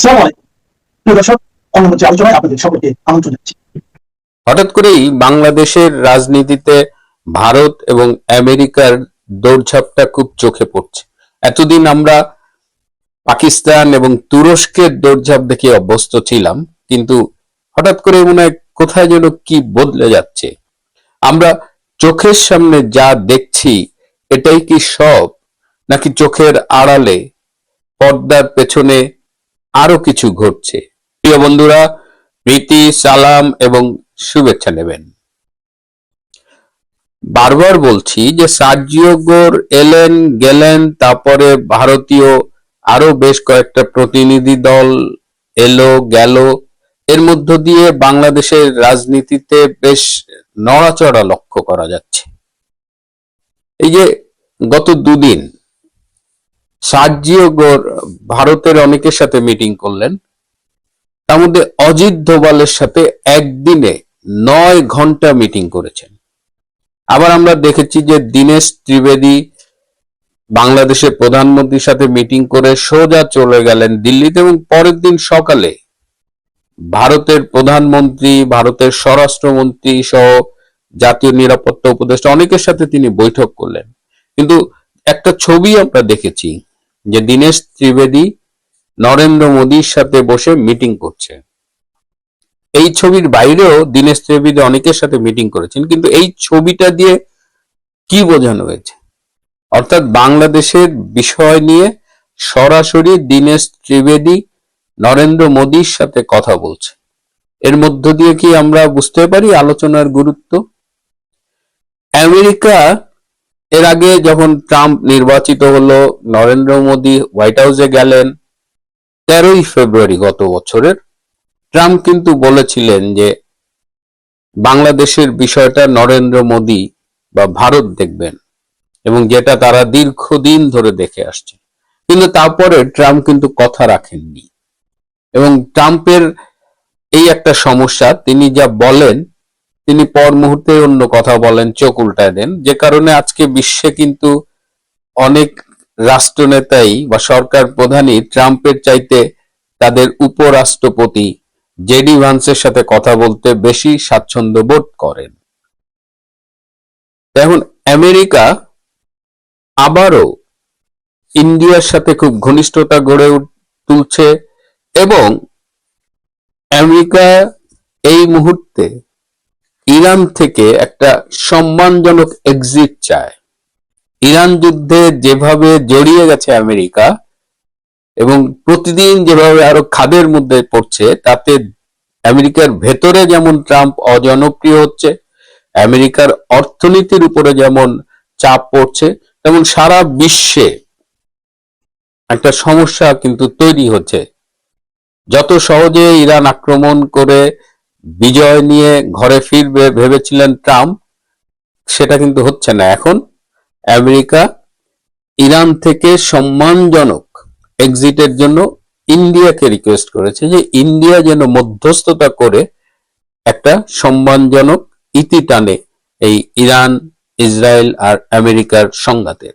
আসসালামু আলাইকুম প্রিয় দর্শক, অন্নমঞ্চে আলোচনায় আপনাদের সকলকে আমন্ত্রণ জানাচ্ছি। হঠাৎ করেই বাংলাদেশের রাজনীতিতে ভারত এবং আমেরিকার দৌড়ঝাঁপটা খুব চোখে পড়ছে। এতদিন আমরা পাকিস্তান এবং তুরস্কের দৌড়ঝাঁপ দেখে অভ্যস্ত ছিলাম, কিন্তু হঠাৎ করে মনে হয় কোথায় যেন কি বদলে যাচ্ছে। আমরা চোখের সামনে যা দেখছি এটাই কি সব, নাকি চোখের আড়ালে পর্দার পেছনে আরো কিছু ঘটছে? প্রিয় বন্ধুরা, প্রীতি, সালাম এবং শুভেচ্ছা নেবেন। বারবার বলছি যে সার্জিও গোর এলেন গেলেন, তারপরে ভারতীয় আরো বেশ কয়েকটা প্রতিনিধি দল এলো গেল, এর মধ্য দিয়ে বাংলাদেশের রাজনীতিতে বেশ নড়াচড়া লক্ষ্য করা যাচ্ছে। এই যে গত দুদিন সার্জিও গোর ভারতের অনেকের সাথে মিটিং করলেন, তার মধ্যে অজিত দোভালের সাথে একদিনে 9 ঘন্টা মিটিং করেছেন। আবার আমরা দেখেছি যে দীনেশ ত্রিবেদী বাংলাদেশের প্রধানমন্ত্রীর সাথে মিটিং করে সোজা চলে গেলেন দিল্লিতে, এবং পরের দিন সকালে ভারতের প্রধানমন্ত্রী, ভারতের স্বরাষ্ট্রমন্ত্রী সহ জাতীয় নিরাপত্তা উপদেষ্টা অনেকের সাথে তিনি বৈঠক করলেন। কিন্তু একটা ছবি আমরা দেখেছি যে দীনেশ ত্রিবেদী নরেন্দ্র মোদীর সাথে বসে মিটিং করছে। এই ছবির বাইরেও দীনেশ ত্রিবেদী অনেকের সাথে মিটিং করেছেন, কিন্তু এই ছবিটা দিয়ে কি বোঝানো হয়েছে? অর্থাৎ বাংলাদেশের বিষয় নিয়ে সরাসরি দীনেশ ত্রিবেদী নরেন্দ্র মোদীর সাথে কথা বলছে। এর মধ্য দিয়ে কি আমরা বুঝতে পারি আলোচনার গুরুত্ব? আমেরিকা এর আগে যখন ট্রাম্প নির্বাচিত হলো, নরেন্দ্র মোদী হোয়াইট হাউসে গেলেন 13ই ফেব্রুয়ারি গত বছরের। ট্রাম্প কিন্তু বলেছিলেন যে বাংলাদেশের বিষয়টা নরেন্দ্র মোদী বা ভারত দেখবেন, এবং যেটা তারা দীর্ঘদিন ধরে দেখে আসছে। কিন্তু তারপরে ট্রাম্প কিন্তু কথা রাখেননি, এবং ট্রাম্পের এই একটা সমস্যা, তিনি যা বলেন তিনি পর মুহূর্তে অন্য কথা বলেন, চোখ উল্টায় দেন, যে কারণে আজকে বিশ্বে কিন্তু অনেক রাষ্ট্রনেতাই বা সরকার প্রধানই ট্রাম্পের চাইতে তাদের উপরাষ্ট্রপতি জেডি ভান্সের সাথে কথা বলতে বেশি স্বাচ্ছন্দ্য বোধ করেন। এখন আমেরিকা আবারও ইন্ডিয়ার সাথে খুব ঘনিষ্ঠতা গড়ে তুলছে, এবং আমেরিকা এই মুহূর্তে ইরান থেকে একটা সম্মানজনক এক্সিট চায়। ইরান যুদ্ধে যেভাবে জড়িয়ে গেছে আমেরিকা, এবং প্রতিদিন যেভাবে আরো খাদের মধ্যে পড়ছে, তাতে আমেরিকার ভেতরে যেমন ট্রাম্প অজনপ্রিয় হচ্ছে, আমেরিকার অর্থনীতির উপরে যেমন চাপ পড়ছে, তেমন সারা বিশ্বে একটা সমস্যা কিন্তু তৈরি হচ্ছে। যত সহজে ইরান আক্রমণ করে বিজয় নিয়ে ঘরে ফিরবে ভেবেছিলেন ট্রাম্প, সেটা কিন্তু হচ্ছে না। এখন আমেরিকা ইরান থেকে সম্মানজনক এক্সিটের জন্য ইন্ডিয়াকে রিকোয়েস্ট করেছে যে ইন্ডিয়া যেন মধ্যস্থতা করে একটা সম্মানজনক ইতি টানে এই ইরান, ইসরায়েল আর আমেরিকার সংঘাতের।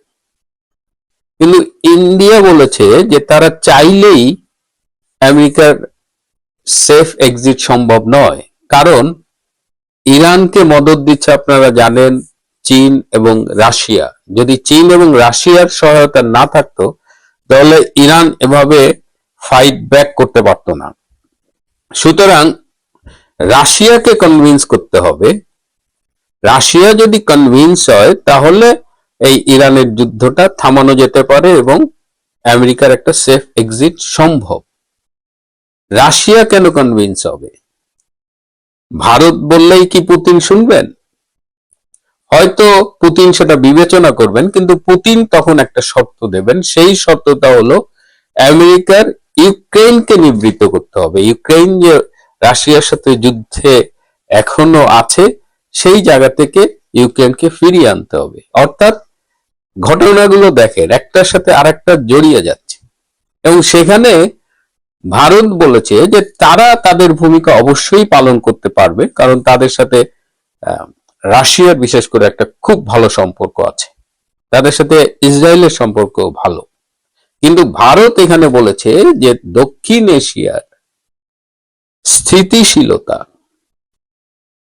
কিন্তু ইন্ডিয়া বলেছে যে তারা চাইলেই আমেরিকার সেফ এক্সিট সম্ভব নয়, কারণ ইরানকে মদদ দিচ্ছে আপনারা জানেন চীন এবং রাশিয়া। যদি চীন এবং রাশিয়ার সহায়তা না থাকতো তাহলে ইরান এভাবে ফাইট ব্যাক করতে পারতো না। সুতরাং রাশিয়াকে কনভিন্স করতে হবে। রাশিয়া যদি কনভিন্স হয় তাহলে এই ইরানের যুদ্ধটা থামানো যেতে পারে এবং আমেরিকার একটা সেফ এক্সিট সম্ভব। রাশিয়া কেন কনভিন্স হবে? ভারত বললেই কি পুতিন শুনবেন? হয়তো পুতিন সেটা বিবেচনা করবেন, কিন্তু পুতিন তখন একটা শর্ত দেবেন। সেই শর্তটা হলো আমেরিকার ইউক্রেনকে নিবৃত্ত করতে হবে। ইউক্রেন যে রাশিয়ার সাথে যুদ্ধে এখনো আছে, সেই জায়গা থেকে ইউক্রেনকে ফিরিয়ে আনতে হবে। অর্থাৎ ঘটনাগুলো দেখেন একটার সাথে আরেকটা জড়িয়ে যাচ্ছে, এবং সেখানে ভারত বলেছে যে তারা তাদের ভূমিকা অবশ্যই পালন করতে পারবে, কারণ তাদের সাথে রাশিয়ার বিশেষ করে একটা খুব ভালো সম্পর্ক আছে, তাদের সাথে ইসরায়েলের সম্পর্ক ভালো। কিন্তু ভারত এখানে বলেছে যে দক্ষিণ এশিয়ার স্থিতিশীলতা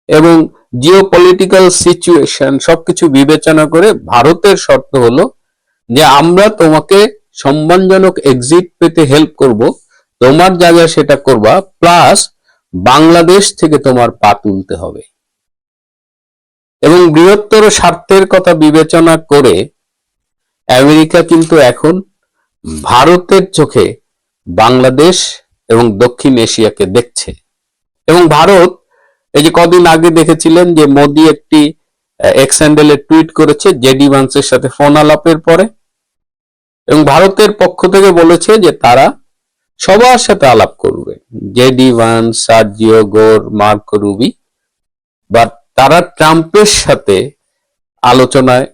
এবং জিওপলিটিক্যাল সিচুয়েশন সবকিছু বিবেচনা করে ভারতের শর্ত হলো যে আমরা তোমাকে সম্মানজনক এক্সিট পেতে হেল্প করব, তোমার জায়গায় সেটা করবা, প্লাস বাংলাদেশ থেকে তোমার পা তুলতে হবে। এবং বৃহত্তর স্বার্থের কথা বিবেচনা করে আমেরিকা কিন্তু এখন ভারতের চোখে বাংলাদেশ এবং দক্ষিণ এশিয়াকে দেখছে। এবং ভারত, এই যে কদিন আগে দেখেছিলেন যে মোদি একটি এক্স হ্যান্ডেলে টুইট করেছে জেডি ভান্সের সাথে ফোন আলাপের পরে, এবং ভারতের পক্ষ থেকে বলেছে যে তারা সবার সাথে আলাপ করবে, জেডি ভান্স, সার্জিও গোর, মার্কো রুবি, বাট তারা ট্রাম্পের সাথে আলোচনায়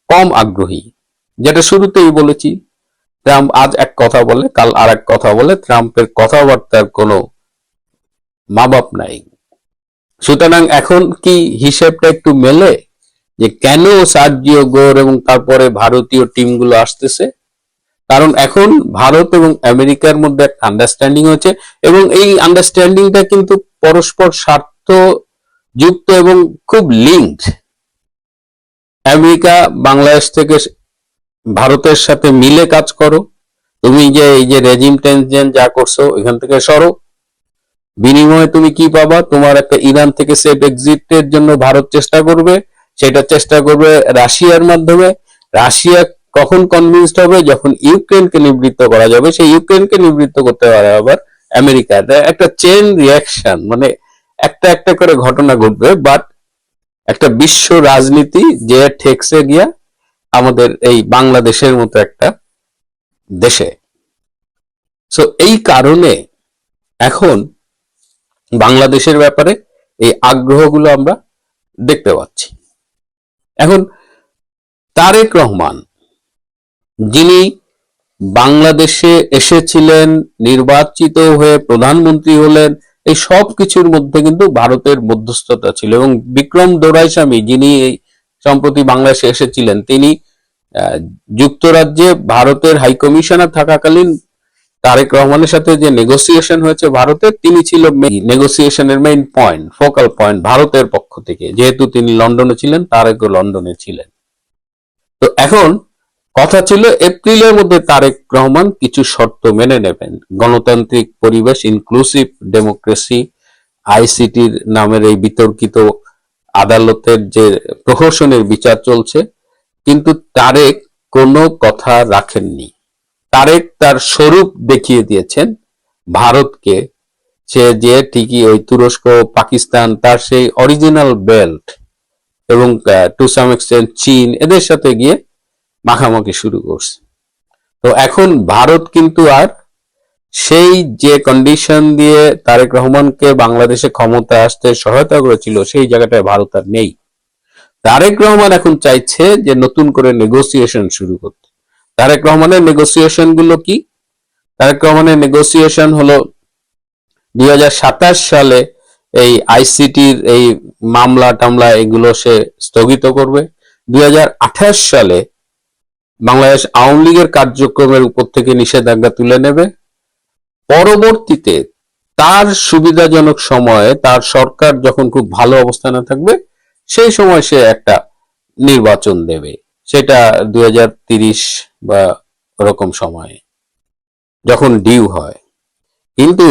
কম আগ্রহী। যেটা শুরুতেই বলেছি, ট্রাম্প আজ এক কথা বলে কাল আর এক কথা বলে, ট্রাম্পের কথাবার্তার কোনো মা বাপ নাই। সুতরাং এখন কি হিসেবটা একটু মেলে যে কেন সার্জিও গোর এবং তারপরে ভারতীয় টিমগুলো আসতেছে? কারণ এখন ভারত এবং আমেরিকার মধ্যে একটা আন্ডারস্ট্যান্ডিং হয়েছে, এবং এই আন্ডারস্ট্যান্ডিংটা কিন্তু পরস্পর স্বার্থ যুক্ত এবং খুব লিঙ্কড। আমেরিকা বাংলাদেশ থেকে ভারতের সাথে মিলে কাজ করো, তুমি যে এই যে রেজিম টেনশন যা করছো এখান থেকে সরো, বিনিময়ে তুমি কি পাবা? তোমার একটা ইরান থেকে সেফ এক্সিটের জন্য ভারত চেষ্টা করবে, সেটা চেষ্টা করবে রাশিয়ার মাধ্যমে। রাশিয়া কখন কনভিন্সড হবে? যখন ইউক্রেনকে নিবৃত্ত করা যাবে। সেই ইউক্রেনকে নিবৃত্ত করতে পারে আবার আমেরিকা। একটা চেন রিয়াকশন, মানে একটা একটা করে ঘটনা ঘটবে, বাট একটা বিশ্ব রাজনীতি যে ঠেকসে গিয়া আমাদের এই বাংলাদেশের মতো একটা দেশে। সো এই কারণে এখন বাংলাদেশের ব্যাপারে এই আগ্রহগুলো আমরা দেখতে পাচ্ছি। এখন তারেক রহমান, যিনি বাংলাদেশে এসেছিলেন, নির্বাচিত হয়ে প্রধানমন্ত্রী হলেন, এই সব কিছুর মধ্যে কিন্তু ভারতের মধ্যস্থতা ছিল। এবং বিক্রম দোরাইস্বামী, যিনি সম্প্রতি বাংলাদেশে এসেছিলেন, তিনি যুক্তরাজ্যে ভারতের হাইকমিশনার থাকাকালীন তারেক রহমানের সাথে যে নেগোসিয়েশন হয়েছে ভারতের, তিনি ছিল নেগোসিয়েশনের মেইন পয়েন্ট, ফোকাল পয়েন্ট ভারতের পক্ষ থেকে। যেহেতু তিনি লন্ডনে ছিলেন, তারেকও লন্ডনে ছিলেন। তো এখন কথা ছিল এপ্রিলের মধ্যে তারেক রহমান কিছু শর্ত মেনে নেবেন। গণতান্ত্রিক পরিবেশ, ইনক্লুসিভ ডেমোক্রেসি, আইসিটির নামের এই বিতর্কিত আদালতের যে প্রহসনের বিচার চলছে, কিন্তু তারেক কোনো কথা রাখেননি। তারেক তার স্বরূপ দেখিয়ে দিয়েছেন ভারতকে, সে যে ঠিকই ওই তুরস্ক, পাকিস্তান, তার সেই অরিজিনাল বেল্ট এবং টু সাম এক্সটেন্ট চীন, এদের সাথে গিয়ে মাখামাখি শুরু করছে। তো এখন ভারত কিন্তু আর সেই যে কন্ডিশন দিয়ে তারেক রহমানকে বাংলাদেশে ক্ষমতা আসতে সহায়তা করেছিল, সেই জায়গাটায় ভারত আর নেই। তারেক রহমান এখন চাইছে যে নতুন করে নেগোসিয়েশন শুরু করতে। তারেক রহমানের নেগোসিয়েশন গুলো কি? তারেক রহমানের নেগোসিয়েশন হলো 2027 সালে এই আইসিটির এই মামলা টামলা এগুলো সে স্থগিত করবে। 2028 সালে বাংলাদেশ আওয়ামী লীগের কার্যক্রমের উপর থেকে নিষেধাজ্ঞা তুলে নেবে। পরবর্তীতে তার সুবিধাজনক সময়ে, তার সরকার যখন খুব ভালো অবস্থানে থাকবে, সেই সময় সে একটা নির্বাচন দেবে, সেটা 2030 বা ওরকম সময়ে যখন ডিউ হয়। কিন্তু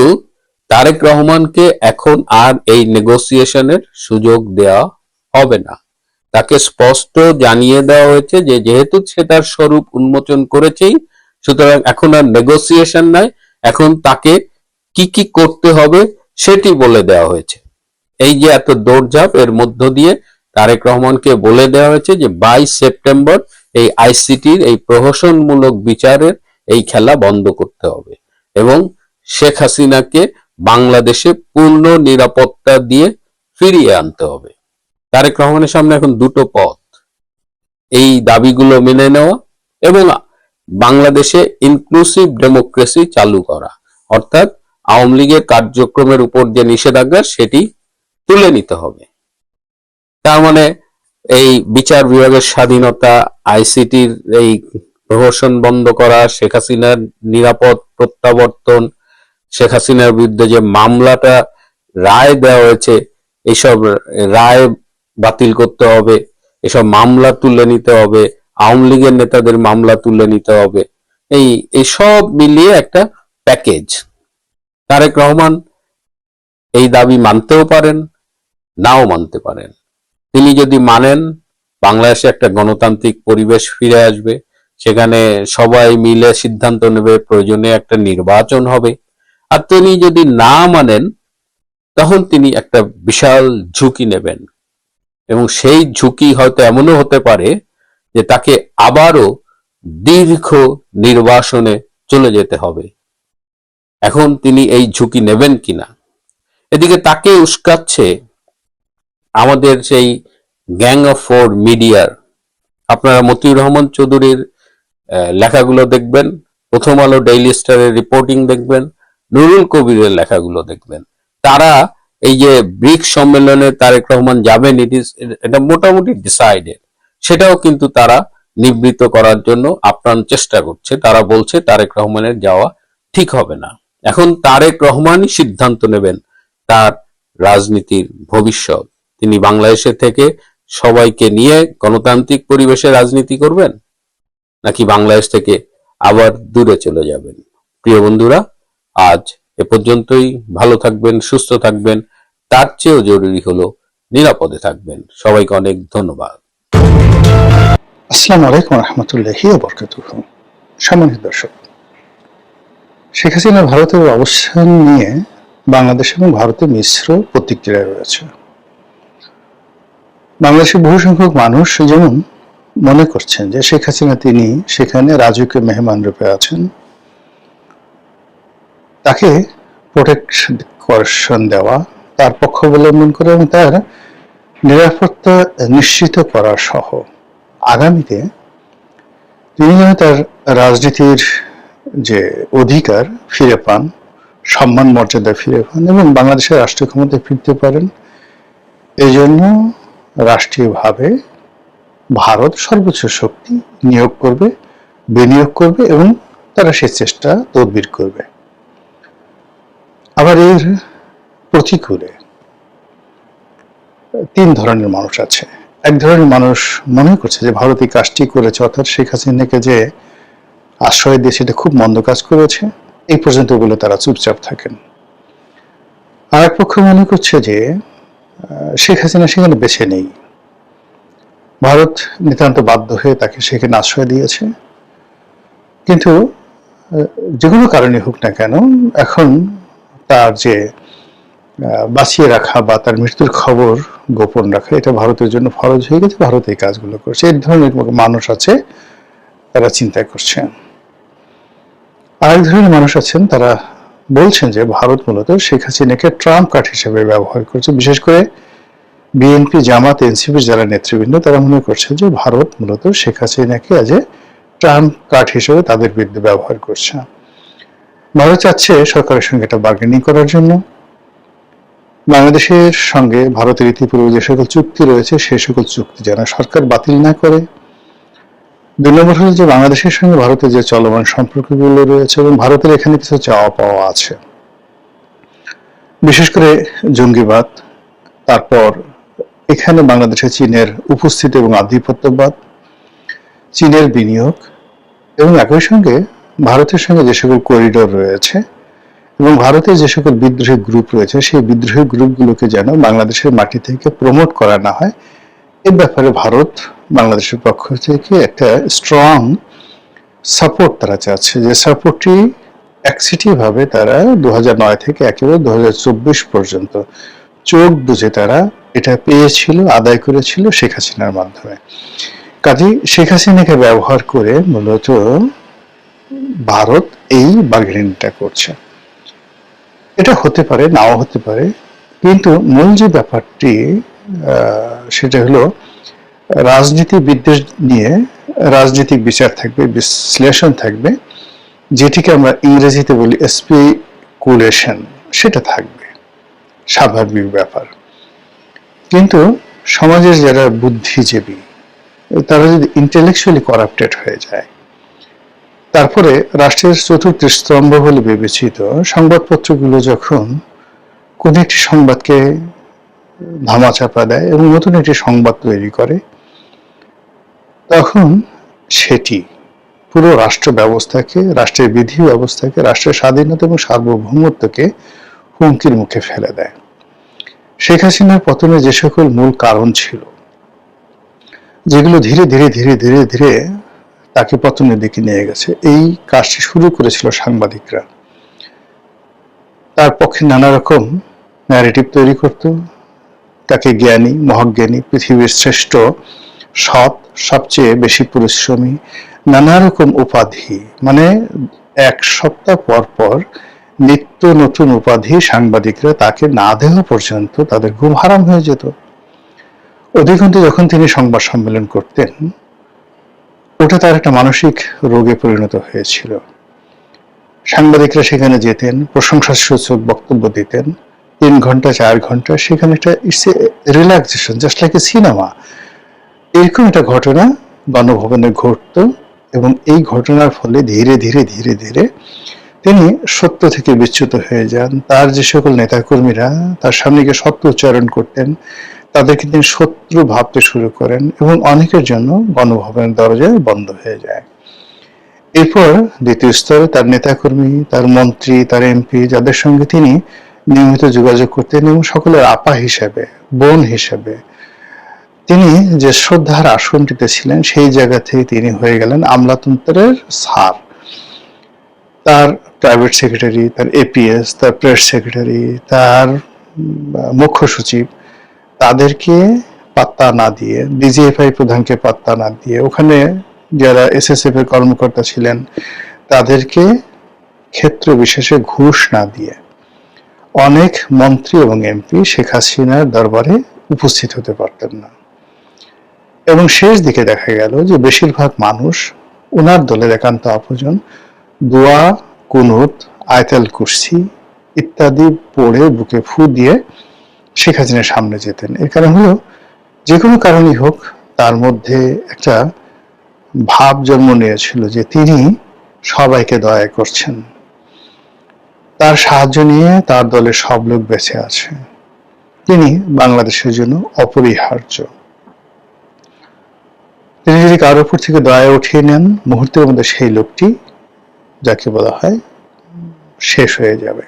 তারেক রহমানকে এখন আর এই নেগোসিয়েশনের সুযোগ দেওয়া হবে না। তাকে স্পষ্ট জানিয়ে দেওয়া হয়েছে যে যেহেতু সে তার স্বরূপ উন্মোচন করেছেই, সুতরাং এখন আর নেগোসিয়েশন নাই, এখন তাকে কি কি করতে হবে সেটি বলে দেওয়া হয়েছে। এই যে এত দৌড়ঝাঁপ, এর মধ্য দিয়ে তারেক রহমানকে বলে দেওয়া হয়েছে যে 22 সেপ্টেম্বর এই আইসিটির এই প্রহসনমূলক বিচারের এই খেলা বন্ধ করতে হবে এবং শেখ হাসিনাকে বাংলাদেশে পূর্ণ নিরাপত্তা দিয়ে ফিরিয়ে আনতে হবে। তারেক রহমানের সামনে এখন দুটো পথ, এই দাবিগুলো মেনে নেওয়া এবং বাংলাদেশে ইনক্লুসিভ ডেমোক্রেসি চালু করা, অর্থাৎ আওয়ামী লীগের কার্যক্রমের উপর যে নিষেধাজ্ঞা সেটি তুলে নিতে হবে। তার মানে এই বিচার বিভাগের স্বাধীনতা, আইসিটির এই প্রহসন বন্ধ করা, শেখ হাসিনার নিরাপদ প্রত্যাবর্তন, শেখ হাসিনার বিরুদ্ধে যে মামলাটা রায় দেওয়া হয়েছে, এইসব রায় বাতিল করতে হবে, এসব মামলা তুলে নিতে হবে, আওয়ামী লীগের নেতাদের মামলা তুলে নিতে হবে। এই সব মিলিয়ে একটা প্যাকেজ। তারেক রহমান এই দাবি মানতেও পারেন, নাও মানতে পারেন। তিনি যদি মানেন, বাংলাদেশে একটা গণতান্ত্রিক পরিবেশ ফিরে আসবে, সেখানে সবাই মিলে সিদ্ধান্ত নেবে, প্রয়োজনে একটা নির্বাচন হবে। আর তিনি যদি না মানেন, তখন তিনি একটা বিশাল ঝুঁকি নেবেন, এবং সেই ঝুঁকি হয়তো এমনও হতে পারে যে তাকে আবারও দীর্ঘ নির্বাসনে চলে যেতে হবে। এখন তিনি এই ঝুঁকি নেবেন কিনা। এদিকে তাকে উস্কাচ্ছে আমাদের সেই গ্যাং অফ ফোর মিডিয়ার। আপনারা মতিউর রহমান চৌধুরীর লেখাগুলো দেখবেন, প্রথম আলো ডেইলি স্টারের রিপোর্টিং দেখবেন, নুরুল কবিরের লেখাগুলো দেখবেন। তারা এই যে ব্রিক্স সম্মেলনে তারেক রহমান যাবেন, এটা মোটামুটি ডিসাইডেড। সেটাও কিন্তু তারা নিবৃত্ত করার জন্য আপ্রাণ চেষ্টা করছে। তারা বলছে তারেক রহমানের যাওয়া ঠিক হবে না। এখন তারেক রহমানই সিদ্ধান্ত নেবেন তার রাজনীতির ভবিষ্যৎ। তিনি বাংলাদেশে থেকে সবাইকে নিয়ে গণতান্ত্রিক পরিবেশে রাজনীতি করবেন, নাকি বাংলাদেশ থেকে আবার দূরে চলে যাবেন। প্রিয় বন্ধুরা, আজ এ পর্যন্তই। ভালো থাকবেন, সুস্থ থাকবেন, তার চেয়েও জরুরি হলো নিরাপদে থাকবেন। সবাইকে অনেক ধন্যবাদ। আসসালামু আলাইকুম রহমতুল্লাহি ওয়া বারাকাতুহু। সম্মানিত দর্শক, শেখ হাসিনা ভারতের অবস্থান নিয়ে বাংলাদেশ এবং ভারতে মিশ্র প্রতিক্রিয়া রয়েছে। বাংলাদেশের বহু সংখ্যক মানুষ যেমন মনে করছেন যে শেখ হাসিনা তিনি সেখানে রাজকীয় মেহমান রূপে আছেন, তাকে প্রোটেকশন দেওয়া, তার পক্ষ অবলম্বন করে এবং তার নিরাপত্তা নিশ্চিত করা সহ আগামীতে তিনি যেন তার রাজনীতির যে অধিকার ফিরে পান, সম্মান মর্যাদা ফিরে পান এবং বাংলাদেশের রাষ্ট্রীয় ক্ষমতায় ফিরতে পারেন, এই জন্য রাষ্ট্রীয়ভাবে ভারত সর্বোচ্চ শক্তি নিয়োগ করবে, বিনিয়োগ করবে এবং তারা সে চেষ্টা তদবির করবে। আবার এর প্রতিকূলে তিন ধরনের মানুষ আছে। এক ধরনের মানুষ মনে করছে যে ভারত এই কাজটি করেছে, অর্থাৎ শেখ হাসিনাকে যে আশ্রয় দিয়ে সেটা খুব মন্দ কাজ করেছে, এই পর্যন্ত বলে তারা চুপচাপ থাকেন। আর এক পক্ষ মনে করছে যে শেখ হাসিনা সেখানে বেছে নেই, ভারত নিতান্ত বাধ্য হয়ে তাকে সেখানে আশ্রয় দিয়েছে। কিন্তু যে কোনো কারণে হোক না কেন, এখন তার যে বাঁচিয়ে রাখা বা তার মৃত্যুর খবর গোপন রাখা, এটা ভারতের জন্য ফরজ হয়ে গেছে। ভারত এই কাজগুলো করছে। এই ধরনের মানুষ আছে, তারা চিন্তা করছেন। আরেক ধরনের মানুষ আছেন, তারা বলছেন যে ভারত মূলত শেখ হাসিনাকে ট্রাম্প কার্ড হিসেবে ব্যবহার করছে। বিশেষ করে বিএনপি, জামাত, এনসিপির যারা নেতৃবৃন্দ, তারা মনে করছে যে ভারত মূলত শেখ হাসিনাকে আজ ট্রাম্প কার্ড হিসেবে তাদের বিরুদ্ধে ব্যবহার করছে। ভারত চাচ্ছে সরকারের সঙ্গে এটা বার্গেনিং করার জন্য। বাংলাদেশের সঙ্গে ভারতের ইতিপূর্বে যে সকল চুক্তি রয়েছে, সেই সকল চুক্তি যেন সরকার বাতিল না করে। দুই নম্বর হল যে বাংলাদেশের সঙ্গে ভারতের যে চলমান সম্পর্কগুলো রয়েছে এবং ভারতের এখানে কিছু চাওয়া পাওয়া আছে, বিশেষ করে জঙ্গিবাদ, তারপর এখানে বাংলাদেশে চীনের উপস্থিতি এবং আধিপত্যবাদ, চীনের বিনিয়োগ এবং একই সঙ্গে ভারতের সঙ্গে যে সকল করিডোর রয়েছে এবং ভারতের যে সকল বিদ্রোহী গ্রুপ রয়েছে, সেই বিদ্রোহী গ্রুপগুলোকে যেন বাংলাদেশের মাটি থেকে প্রমোট করা না হয়, এ ব্যাপারে ভারত বাংলাদেশের পক্ষ থেকে একটা স্ট্রং সাপোর্ট তারা চাচ্ছে। যে সাপোর্টটি একসিটিভাবে তারা 2009 থেকে একেবারে 2024 পর্যন্ত চোখ বুঝে তারা এটা পেয়েছিল, আদায় করেছিল শেখ হাসিনার মাধ্যমে। কাজেই শেখ হাসিনাকে ব্যবহার করে মূলত ভারত এই বার্গেনিংটা করছে। এটা হতে পারে, নাও হতে পারে, কিন্তু মূল যে ব্যাপারটি সেটা হলো রাজনীতিবিদদের নিয়ে রাজনৈতিক বিচার থাকবে, বিশ্লেষণ থাকবে, যেটিকে আমরা ইংরেজিতে বলি স্পেকুলেশন, সেটা থাকবে, স্বাভাবিক ব্যাপার। কিন্তু সমাজের যারা বুদ্ধিজীবী, তারা যদি ইন্টেলেকচুয়ালি করাপ্টেড হয়ে যায়, তারপরে রাষ্ট্রের চতুর্থ স্তম্ভ বলে বিবেচিত সংবাদপত্রগুলো যখন কোন একটি সংবাদকে ধামাচাপা দেয় এবং নতুন একটি সংবাদ তৈরি করে, তখন সেটি পুরো রাষ্ট্র ব্যবস্থাকে, রাষ্ট্রের বিধি ব্যবস্থাকে, রাষ্ট্রের স্বাধীনতা এবং সার্বভৌমত্বকে হুমকির মুখে ফেলে দেয়। শেখ হাসিনার পতনে যে সকল মূল কারণ ছিল, যেগুলো ধীরে ধীরে ধীরে ধীরে ধীরে তাকে পতনের দিকে নিয়ে গেছে, এই কাজটি শুরু করেছিল সাংবাদিকরা। তার পক্ষে নানা রকম ন্যারেটিভ তৈরি করত, তাকে জ্ঞানী, মহাজ্ঞানী, পৃথিবীর শ্রেষ্ঠ, সৎ, সবচেয়ে বেশি পরিশ্রমী, নানা রকম উপাধি, মানে এক সপ্তাহ পর পর নিত্য নতুন উপাধি সাংবাদিকরা তাকে না দেওয়া পর্যন্ত তাদের ঘুম হারাম হয়ে যেত। অধিকন্তু যখন তিনি সংবাদ সম্মেলন করতেন, ওটা তার একটা মানসিক রোগে পরিণত হয়েছিল। সাংবাদিকরা সেখানে যেতেন, প্রশংসাসূচক বক্তব্য দিতেন 3 ঘন্টা 4 ঘন্টা, সেখানে একটা it's a relaxation, just like a cinema. এরকম একটা ঘটনা গণভবনে ঘটত এবং এই ঘটনার ফলে ধীরে ধীরে ধীরে ধীরে তিনি সত্য থেকে বিচ্যুত হয়ে যান। তার যে সকল নেতাকর্মীরা তার সামনে গিয়ে সত্য উচ্চারণ করতেন, তাদেরকে তিনি শত্রু ভাবতে শুরু করেন এবং অনেকের জন্য গণভবনের দরজা বন্ধ হয়ে যায়। এরপর দ্বিতীয় স্তরে তার নেতাকর্মী, তার মন্ত্রী, তার এমপি, যাদের সঙ্গে তিনি নিয়মিত যোগাযোগ করতেন এবং সকলের আপা হিসেবে, বোন হিসেবে তিনি যে শ্রদ্ধার আসনটিতে ছিলেন, সেই জায়গা থেকে তিনি হয়ে গেলেন আমলাতন্ত্রের স্যার। তার প্রাইভেট সেক্রেটারি, তার এপিএস, তার প্রেস সেক্রেটারি, তার মুখ্য সচিব, তাদেরকে পাত্তা না দিয়ে, ডিজিএফআই প্রধানকে পাত্তা না দিয়ে, ওখানে যারা এসএসএফ এর কর্মকর্তা ছিলেন তাদেরকে ক্ষেত্র বিশেষে ঘুষ না দিয়ে অনেক মন্ত্রী এবং এমপি শেখ হাসিনার দরবারে উপস্থিত হতে পারতেন না। এবং শেষ দিকে দেখা গেল যে বেশিরভাগ মানুষ ওনার দলের একান্ত আপনজন দোয়া, কুনুত, আয়াতুল কুরসি ইত্যাদি পড়ে বুকে ফু দিয়ে শেখ হাসিনার সামনে যেতেন। এর কারণ হলো, যে কোনো কারণই হোক, তার মধ্যে একটা ভাব জন্ম নিয়েছিল যে তিনি সবাইকে দয়া করছেন, তার সাহায্য নিয়ে তার দলের সব লোক বেঁচে আছে, তিনি বাংলাদেশের জন্য অপরিহার্য। তিনি যদি কারোর উপর থেকে দয়া উঠিয়ে নেন, মুহূর্তের মধ্যে সেই লোকটি, যাকে বলা হয়, শেষ হয়ে যাবে।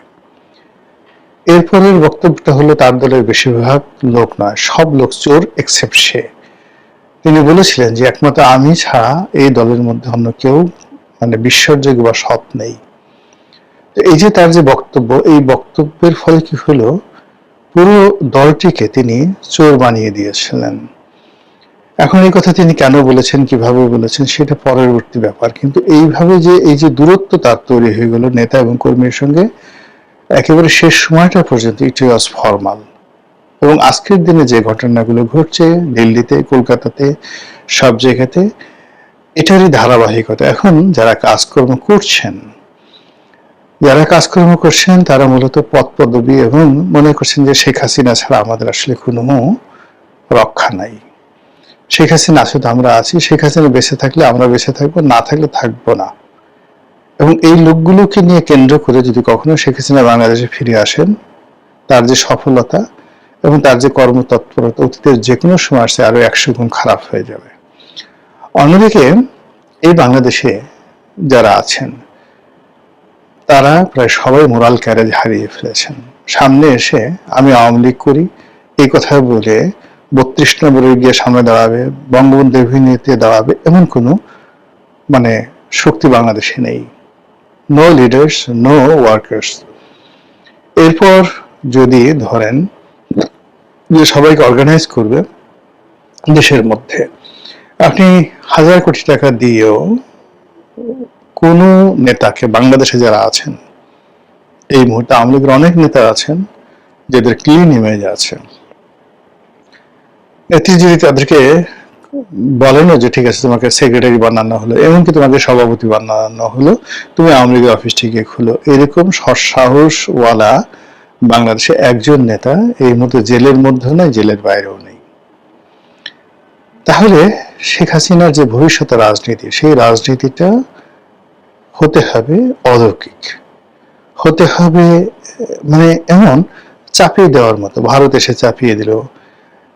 এরপরের বক্তব্যটা হলো, তার দলের বেশিরভাগ লোক নয়, সব লোক চোর এক্সেপ্ট সে। তিনি বলেছিলেন যে একমাত্র আমি ছাড়া এই দলের মধ্যে অন্য কেউ মানে বিশ্বাসযোগ্য বা সৎ নেই। তো এই যে তার যে বক্তব্য, এই বক্তব্যের ফলে কি হলো, পুরো দলটিকে তিনি চোর বানিয়ে দিয়েছিলেন। এখন এই কথা তিনি কেন বলেছেন, কিভাবে বলেছেন, সেটা পরবর্তী ব্যাপার। কিন্তু এইভাবে যে এই যে দূরত্ব তার তৈরি হয়ে গেল নেতা এবং কর্মীর সঙ্গে, একেবারে শেষ সময়টা পর্যন্ত ইট ওয়াজ ফরমাল। এবং আজকের দিনে যে ঘটনাগুলো ঘটছে দিল্লিতে, কলকাতাতে, সব জায়গাতে, এটারই ধারাবাহিকতা। এখন যারা কাজকর্ম করছেন তারা মূলত পদ পদবি এবং মনে করছেন যে শেখ হাসিনা ছাড়া আমাদের আসলে কোনো রক্ষা নাই। শেখ হাসিনা আছে তো আমরা আছি, শেখ হাসিনা বেঁচে থাকলে আমরা বেঁচে থাকবো, না থাকলে থাকবো না। এবং এই লোকগুলোকে নিয়ে কেন্দ্র করে যদি কখনো শেখ হাসিনা বাংলাদেশে ফিরে আসেন, তার যে সফলতা এবং তার যে কর্মতৎপরতা অতীতের যে কোনো সময় আসছে আরো 100 গুণ খারাপ হয়ে যাবে। অন্যদিকে এই বাংলাদেশে যারা আছেন তারা প্রায় সবাই মোরাল ক্যারেজ হারিয়ে ফেলেছেন। সামনে এসে আমি আওয়ামী লীগ করি এই কথা বলে 32 নম্বরে গিয়ে সামনে দাঁড়াবে, বঙ্গবন্ধু অভিনীতিতে দাঁড়াবে, এমন কোনো মানে শক্তি বাংলাদেশে নেই। No leaders, no workers. এরপর যদি ধরেন যে সবাইকে অর্গানাইজ করবে দেশের মধ্যে, আপনি 1000 কোটি টাকা দিয়েও কোনো নেতাকে, বাংলাদেশে যারা আছেন এই মুহূর্তে, আওয়ামী লীগের অনেক নেতা আছেন যাদের ক্লিন ইমেজ আছে, এতে যদি তাদেরকে বলেন যে ঠিক আছে তোমাকে সেক্রেটারি বানানো হলো, এমনকি তোমাকে সভাপতি বানানো হলো, তুমি আওয়ামী লীগের অফিসটি গিয়ে খুলো, এরকম সৎসাহসওয়ালা বাংলাদেশে একজন নেতা এই মুহূর্তে জেলের মধ্যেও নেই, জেলের বাইরেও নেই। তাহলে শেখ হাসিনার যে ভবিষ্যৎ রাজনীতি, সেই রাজনীতিটা হতে হবে অলৌকিক, হতে হবে মানে এমন চাপিয়ে দেওয়ার মতো, ভারত এসে চাপিয়ে দিল,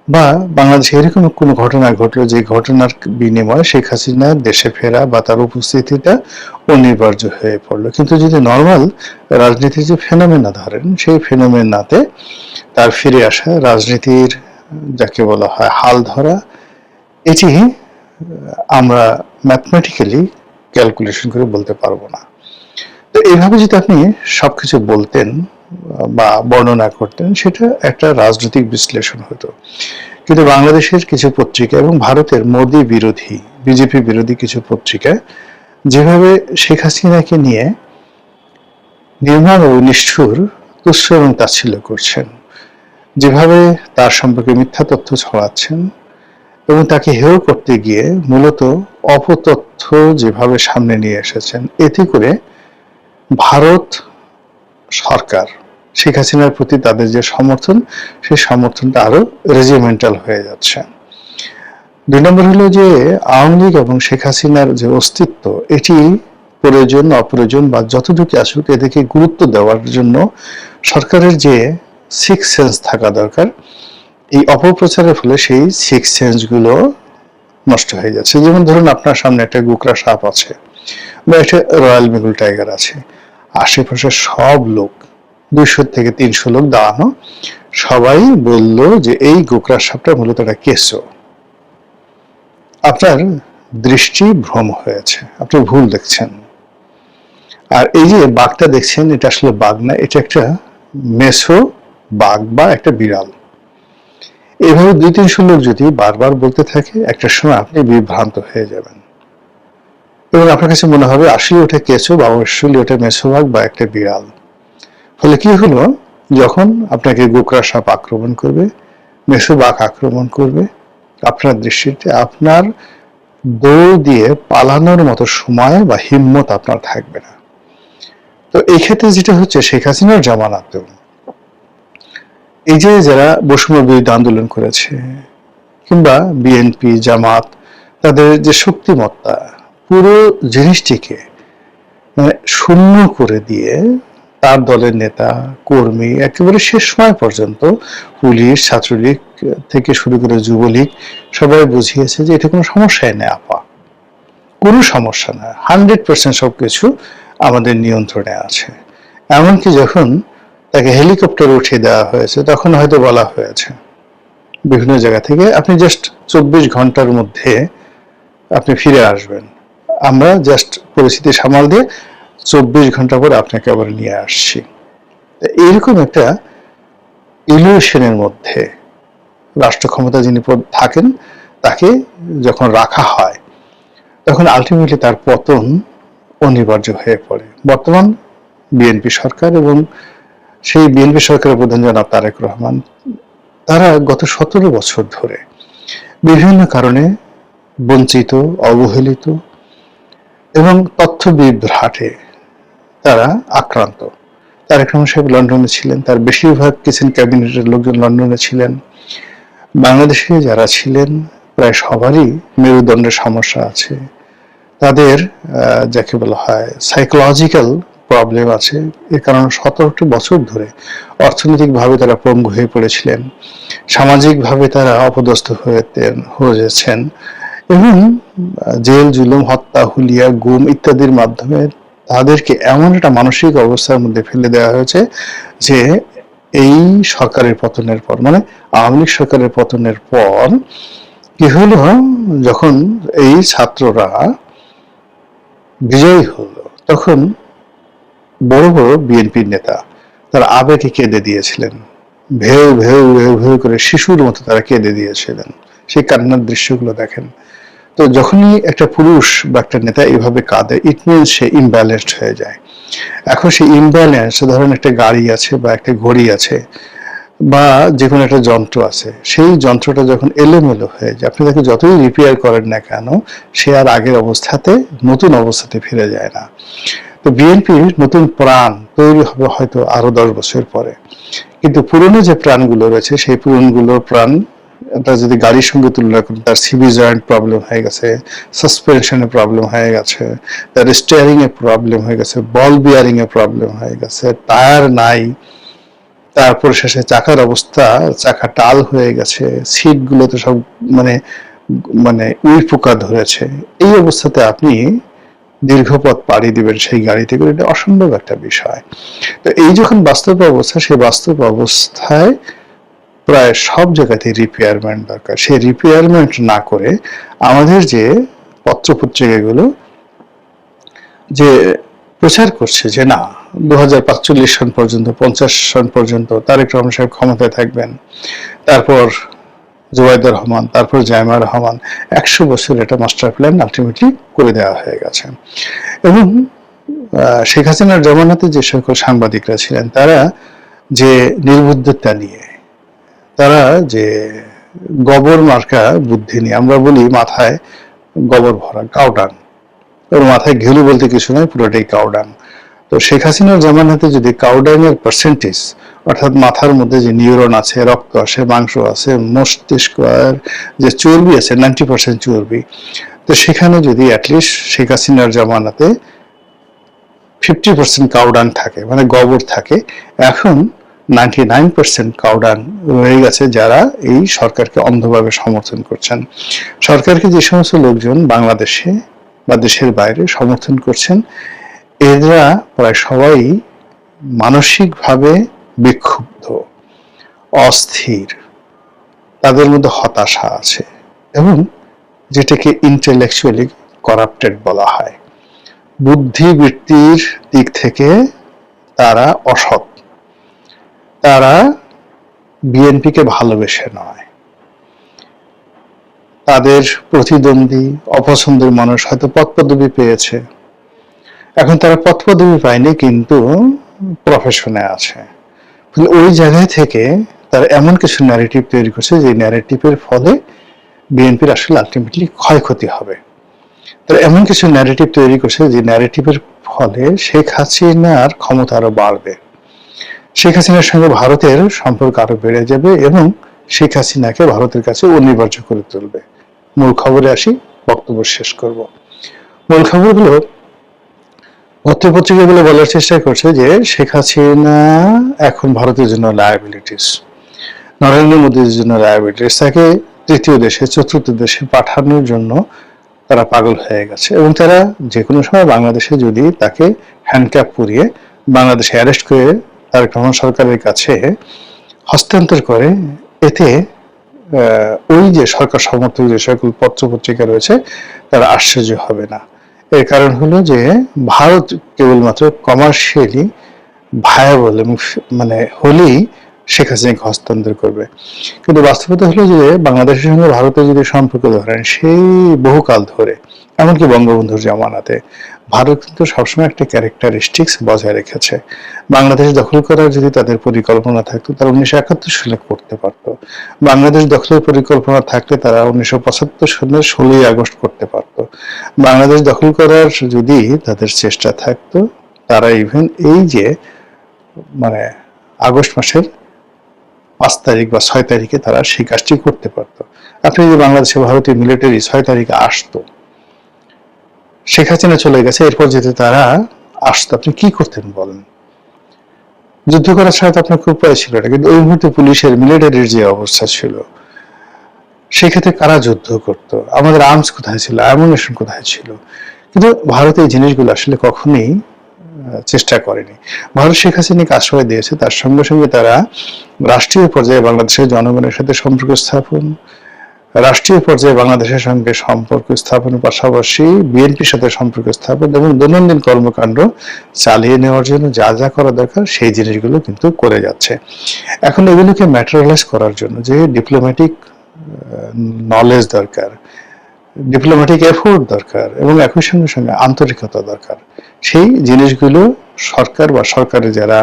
বা বাংলাদেশে এরকম কোনো ঘটনা ঘটলো যে ঘটনার বিনিময়ে শেখ হাসিনার দেশে ফেরা বা তার উপস্থিতিটা অনিবার্য হয়ে পড়লো। কিন্তু যদি নর্মাল রাজনীতির যে ফেনোমেনা ধরেন, সেই ফেনোমেনাতে তার ফিরে আসা, রাজনীতির যাকে বলা হয় হাল ধরা, এটি আমরা ম্যাথমেটিক্যালি ক্যালকুলেশন করে বলতে পারবো না। তো এইভাবে যদি আপনি সবকিছু বলতেন বা বর্ণনা করতেন, সেটা একটা রাজনৈতিক বিশ্লেষণ হতো। কিন্তু বাংলাদেশের কিছু পত্রিকা এবং ভারতের মোদী বিরোধী, বিজেপি বিরোধী কিছু পত্রিকা যেভাবে শেখ হাসিনাকে নিয়ে নির্মম ও নিষ্ঠুর তুচ্ছ এবং তাচ্ছিল্য করছেন, যেভাবে তার সম্পর্কে মিথ্যা তথ্য ছড়াচ্ছেন এবং তাকে হেয় করতে গিয়ে মূলত অপতথ্য যেভাবে সামনে নিয়ে এসেছেন, এতে করে ভারত সরকার শেখ হাসিনার প্রতি তাদের যে সমর্থন, সেই সমর্থনটা আরো রেজিমেন্টাল হয়ে যাচ্ছে। 2 নম্বর হলো যে আওয়ামী লীগ এবং শেখ হাসিনার যে অস্তিত্ব, এটি প্রয়োজন অপ্রয়োজন বা যতটুকু আসুক, এদেরকে গুরুত্ব দেওয়ার জন্য সরকারের যে সিক্স সেন্স থাকা দরকার, এই অপপ্রচারের ফলে সেই সিক্স সেন্স গুলো নষ্ট হয়ে যাচ্ছে। যেমন ধরুন, আপনার সামনে একটা গোকরা সাপ আছে বা একটা রয়্যাল বেঙ্গল টাইগার আছে, আশেপাশে সব লোক, 200 থেকে 300 লোক দাঁড়ানো, সবাই বলল যে এই গোকরা সাপটা মূলত একটা কেঁচো। আপনার দৃষ্টি ভ্রম হয়েছে, আপনি ভুল দেখছেন। আর এই যে বাঘটা দেখছেন, এটা আসলে বাঘ না, এটা একটা মেসো বাঘ বা একটা বিড়াল। এভাবে 200-300 লোক যদি বারবার বলতে থাকে, একটা সময় আপনি বিভ্রান্ত হয়ে যাবেন এবং আপনার কাছে মনে হবে আসলে ওটা কেঁচো বা আসলে ওটা মেসো বাঘ বা একটা বিড়াল। ফলে কি হলো, যখন আপনাকে গোকরা সাপ আক্রমণ করবে, মেসো বাঘ আক্রমণ করবে, আপনার দৃষ্টিতে আপনার দৌড় দিয়ে পালানোর মতো সময় বা হিম্মত আপনার থাকবে না। তো এই ক্ষেত্রে যেটা হচ্ছে, শেখ হাসিনার জামানাতেও এই যে যারা বৈষম্য বিরোধী আন্দোলন করেছে কিংবা বিএনপি জামাত, তাদের যে শক্তিমত্তা, পুরো জিনিসটিকে মানে শূন্য করে দিয়ে তার দলের নেতা কর্মী একেবারে শেষ সময় পর্যন্ত পুলিশ, ছাত্রলীগ থেকে শুরু করে যুবলীগ সবাই বুঝিয়েছে যে এটা কোনো সমস্যাই নেই আপা, কোনো সমস্যা না, 100% সবকিছু আমাদের নিয়ন্ত্রণে আছে। এমনকি যখন তাকে হেলিকপ্টার উঠিয়ে দেওয়া হয়েছে, তখন হয়তো বলা হয়েছে বিভিন্ন জায়গা থেকে, আপনি জাস্ট 24 ঘন্টার মধ্যে আপনি ফিরে আসবেন, আমরা জাস্ট পরিস্থিতি সামাল দিয়ে 24 ঘন্টা পর আপনাকে আবার নিয়ে আসছি। এইরকম একটা ইলিউশনের মধ্যে রাষ্ট্র ক্ষমতা যিনি থাকেন, তাকে যখন রাখা হয়, তখন আলটিমেটলি তার পতন অনিবার্য হয়ে পড়ে। বর্তমান বিএনপি সরকার এবং সেই বিএনপি সরকারের প্রধান জনাব তারেক রহমান, তারা গত 17 বছর ধরে বিভিন্ন কারণে বঞ্চিত, অবহেলিত এবং তথ্য বিভ্রাটে তারা আক্রান্ত। তারেক রহমান সাহেব লন্ডনে ছিলেন, তার বেশিরভাগ কিছু ক্যাবিনেটের লোকজন লন্ডনে ছিলেন। বাংলাদেশে যারা ছিলেন প্রায় সবারই মেরুদণ্ডের সমস্যা আছে, তাদের যাকে বলা হয় সাইকোলজিক্যাল প্রবলেম আছে। এর কারণে 17টি বছর ধরে অর্থনৈতিকভাবে তারা পঙ্গু হয়ে পড়েছিলেন, সামাজিকভাবে তারা অপদস্থ হয়েছেন এবং জেল, জুলুম, হত্যা, হুলিয়া, গুম ইত্যাদির মাধ্যমে তাদেরকে এমন একটা মানসিক অবস্থার মধ্যে ফেলে দেওয়া হয়েছে যে এই সরকারের পতনের পর, মানে আওয়ামী লীগ সরকারের পতনের পর কি হলো, যখন এই ছাত্ররা বিজয়ী হলো, তখন বড় বড় বিএনপির নেতা তারা আবেগে কেঁদে দিয়েছিলেন, ভেউ ভেউ ভেউ ভেউ করে শিশুর মতো তারা কেঁদে দিয়েছিলেন। সেই কান্নার দৃশ্যগুলো দেখেন। তো যখনই একটা পুরুষ বা একটা নেতা এইভাবে কাঁদে, ইট মিনস সে ইমব্যালেন্সড হয়ে যায়। এখন সেই ইমব্যালেন্স, ধরেন একটা গাড়ি আছে বা একটা ঘড়ি আছে বা যে কোনো একটা যন্ত্র আছে, সেই যন্ত্রটা যখন এলোমেলো হয়ে যায়, আপনি তাকে যতই রিপেয়ার করেন না কেন, সে আর আগের অবস্থাতে, নতুন অবস্থাতে ফিরে যায় না। তো বিএনপির নতুন প্রাণ তৈরি হবে হয়তো আরো 10 বছর পরে, কিন্তু পুরনো যে প্রাণগুলো রয়েছে, সেই প্রাণ এটা যদি গাড়ির সঙ্গে তুলনা করেন, তার সিবি জয়েন্ট প্রবলেম হয়ে গেছে, সাসপেনশনে প্রবলেম হয়ে গেছে, তার স্টিয়ারিং এ প্রবলেম হয়ে গেছে, বল বিয়ারিং এ প্রবলেম হয়ে গেছে, টায়ার নাই, তারপর শেষে চাকার অবস্থা, চাকা টাল হয়ে গেছে, সিট গুলোতে সব মানে মানে উই পোকা ধরেছে। এই অবস্থাতে আপনি দীর্ঘ পথ পাড়ি দিবেন সেই গাড়িতে করে, এটা অসম্ভব একটা বিষয়। তো এই যখন বাস্তব অবস্থা, সেই বাস্তব অবস্থায় প্রায় সব জায়গাতেই রিপেয়ারমেন্ট দরকার। সেই রিপেয়ারমেন্ট না করে আমাদের যে পত্রপত্রিকাগুলো যে প্রচার করছে যে না 2045 সন পর্যন্ত, 50 সন পর্যন্ত তারেক রহমান সাহেব ক্ষমতায় থাকবেন, তারপর জুবাইদুর রহমান, তারপর জাইমা রহমান, 100 বছর এটা মাস্টার প্ল্যান আলটিমেটলি করে দেওয়া হয়ে গেছে। এবং শেখ হাসিনার জমানাতে যে সকল সাংবাদিকরা ছিলেন, তারা যে নির্বুদ্ধিতা নিয়ে, তারা যে গোবর মার্কা বুদ্ধি নিয়ে, আমরা বলি মাথায় গোবর ভরা কাউডাং, ওর মাথায় ঘেলু বলতে কিছু নয়, পুরোটাই কাউডাং। তো শেখ হাসিনার জামানাতে যদি কাউডাং এর পার্সেন্টেজ, অর্থাৎ মাথার মধ্যে যে নিউরন আছে, রক্ত আছে, মাংস আছে, মস্তিষ্ক আর যে চর্বি আছে 90% চর্বি, তো সেখানে যদি অ্যাটলিস্ট শেখ হাসিনার জামানাতে 50% কাউডাং থাকে, মানে গোবর থাকে, এখন 99% কাউডাং রয়ে গেছে যারা এই সরকারকে অন্ধভাবে সমর্থন করছেন। সরকারকে যে সমস্ত লোকজন বাংলাদেশে বা দেশের বাইরে সমর্থন করছেন, এরা প্রায় সবাই মানসিকভাবে বিক্ষুব্ধ, অস্থির, তাদের মধ্যে হতাশা আছে, এবং যেটাকে ইন্টেলেকচুয়ালি করাপ্টেড বলা হয়। বুদ্ধিবৃত্তির দিক থেকে তারা অসৎ, তারা বিএনপিকে ভালোবেসে নয়, তাদের প্রতিদ্বন্দ্বী অপছন্দের মানুষ হয়তো পদপদবি পেয়েছে, এখন তারা পদপদবি পায়নি কিন্তু প্রফেশনে আছে, ওই জায়গায় থেকে তারা এমন কিছু ন্যারেটিভ তৈরি করছে যে ন্যারেটিভের ফলে বিএনপির আসলে আলটিমেটলি ক্ষয়ক্ষতি হবে। তারা এমন কিছু ন্যারেটিভ তৈরি করছে যে ন্যারেটিভের ফলে শেখ হাসিনার ক্ষমতা আরো বাড়বে, শেখ হাসিনার সঙ্গে ভারতের সম্পর্ক আরো বেড়ে যাবে এবং শেখ হাসিনাকে ভারতের কাছে অনিবার্য করে তুলবে। মূল খবরে আসি, বক্তব্য শেষ করব। মূল খবরগুলো পত্রপত্রিকাগুলো বলার চেষ্টা করছে যে শেখ হাসিনা এখন ভারতের জন্য লায়াবিলিটিস, নরেন্দ্র মোদীর জন্য লায়াবিলিটিস, তাকে তৃতীয় দেশে, চতুর্থ দেশে পাঠানোর জন্য তারা পাগল হয়ে গেছে, এবং তারা যে কোনো সময় বাংলাদেশে যদি তাকে হ্যান্ডক্যাপ পরিয়ে বাংলাদেশে অ্যারেস্ট করে তারেক রহমান সরকারের কাছে হস্তান্তর করে, এতে ওই যে সরকার সমর্থক যে সকল পত্রপত্রিকা রয়েছে তারা আশ্চর্য হবে না। এর কারণ হলো যে ভারত কেবলমাত্র কমার্শিয়ালি ভায়াবল এবং মানে হলেই শেখ হাসিনাকে হস্তান্তর করবে, কিন্তু বাস্তবতা হলো যে বাংলাদেশের সঙ্গে ভারতের যদি সম্পর্ক ধরেন সেই বহুকাল ধরে, এমনকি বঙ্গবন্ধুর জামানাতে, ভারত কিন্তু সবসময় একটা ক্যারেক্টারিস্টিক্স বজায় রেখেছে। বাংলাদেশ দখল করার যদি তাদের পরিকল্পনা থাকতো, তারা 1971 সালে করতে পারত। বাংলাদেশ দখলের পরিকল্পনা থাকলে তারা 1975 সালের 16ই আগস্ট করতে পারত। বাংলাদেশ দখল করার যদি তাদের চেষ্টা থাকতো, তারা ইভেন এই যে মানে আগস্ট মাসের 5 তারিখ বা 6 তারিখে তারা সেই কাজটি করতে পারত। আপনি যদি বাংলাদেশে ভারতীয় মিলিটারি 6 তারিখে আসতো, শেখ হাসিনা চলে গেছে, এরপর যদি তারা আসতো, আপনি কি করতেন বলেন? যুদ্ধ করার ছাড়া তো আপনার খুব উপায় ছিল না। কিন্তু ওই মুহূর্তে পুলিশের, মিলিটারির যে অবস্থা ছিল, সেক্ষেত্রে কারা যুদ্ধ করতো? আমাদের আর্মস কোথায় ছিল, অ্যামুনিশন কোথায় ছিল? কিন্তু ভারত এই জিনিসগুলো আসলে কখনোই চেষ্টা করেনি। ভারত শেখ হাসিনাকে আশ্রয় দিয়েছে, তার সঙ্গে সঙ্গে তারা রাষ্ট্রীয় পর্যায়ে বাংলাদেশের জনগণের সাথে সম্পর্ক স্থাপন, রাষ্ট্রীয় পর্যায়ে বাংলাদেশের সঙ্গে সম্পর্ক স্থাপনের পাশাপাশি বিএনপির সাথে সম্পর্ক স্থাপন এবং দৈনন্দিন কর্মকাণ্ড চালিয়ে নেওয়ার জন্য যা যা করা দরকার সেই জিনিসগুলো কিন্তু করে যাচ্ছে। এখন এগুলোকে ম্যাটেরিয়ালাইজ করার জন্য যে ডিপ্লোম্যাটিক নলেজ দরকার, ডিপ্লোম্যাটিক এফোর্ট দরকার এবং একই সঙ্গে সঙ্গে আন্তরিকতা দরকার, সেই জিনিসগুলো সরকার বা সরকারের যারা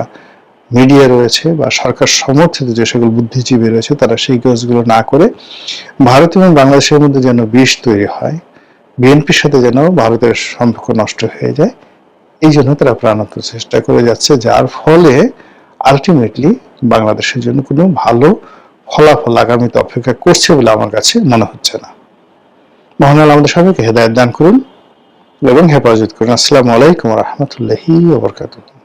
মিডিয়া রয়েছে বা সরকার সমর্থিত যে সকল বুদ্ধিজীবী রয়েছে তারা সেই কাজগুলো না করে ভারত এবং বাংলাদেশের মধ্যে যেন বিষ তৈরি হয়, বিএনপির সাথে যেন ভারতের সম্পর্ক নষ্ট হয়ে যায়, এই জন্য তারা প্রাণান্ত চেষ্টা করে যাচ্ছে, যার ফলে আলটিমেটলি বাংলাদেশের জন্য কোনো ভালো ফলাফল আগামীতে অপেক্ষা করছে বলে আমার কাছে মনে হচ্ছে না। মহান আল্লাহ আমাদের সবাইকে হেদায়েত দান করুন এবং হেফাজত করুন। আসসালামু আলাইকুম ওয়া রাহমাতুল্লাহি ওয়া বারাকাতুহু।